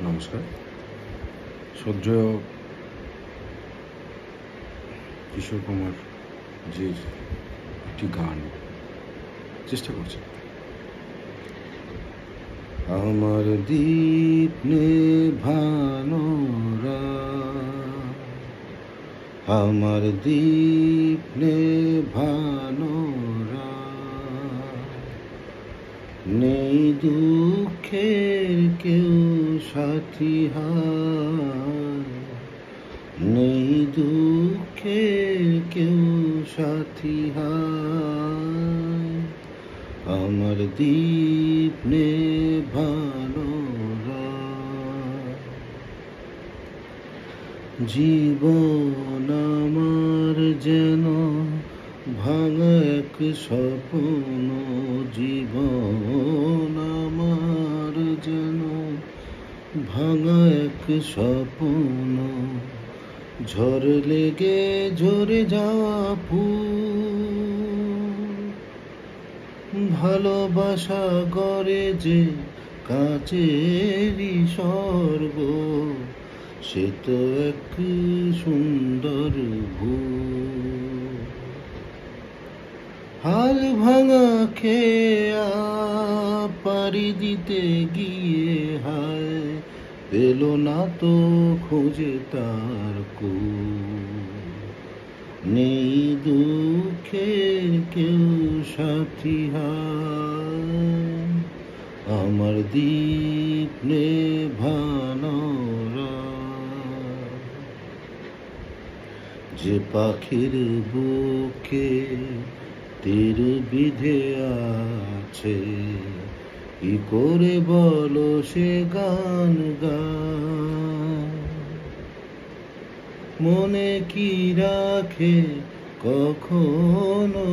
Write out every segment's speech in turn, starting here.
নমস্কার। সদ্য কিশোর কুমার জির একটি গান চেষ্টা করছি। আমার দীপ নেভানো রাত, আমার দীপ নেভানো রাত, নেই দুঃখের কেউ সাথী হায়, নেই দুঃখের কেউ সাথী হায়, আমার দীপ নেভানো রাত। জীবন আমার যেন ভাঙা এক স্বপ্ন, জীবন আমার যেন ভাঙা এক স্বপ্ন, ঝড় লেগে ঝরে যাওয়া ফুল, ভালোবাসা গড়ে যে কাচেরই স্বর্গ, সে তো এক সুন্দর ভুল। হাল ভাঙা খেয়া পাড়ি দিতে গিয়ে হায়, পেল না তো খুঁজে তার কুল, নেই দুঃখের কেউ সাথী হায়, আমার দীপ নেভানো রাত। যে পাখির বুকে তীর বিধে আছে, কি করে বলো সে গান গায়, মনে কি রাখে কখনো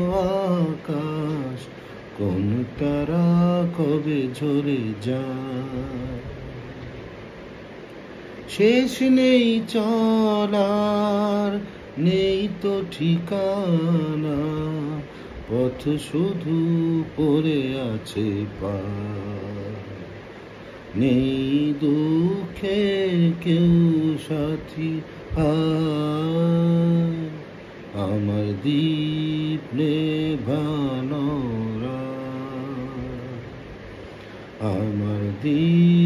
আকাশ, কোন তারা কবে ঝরে যায়। শেষ নেই চলার, নেই তো ঠিকানা, পথ শুধু পড়ে আছে পার, নেই দুঃখের কেউ সাথী হায়, আমার দীপ নেভানো রাত, আমার দীপ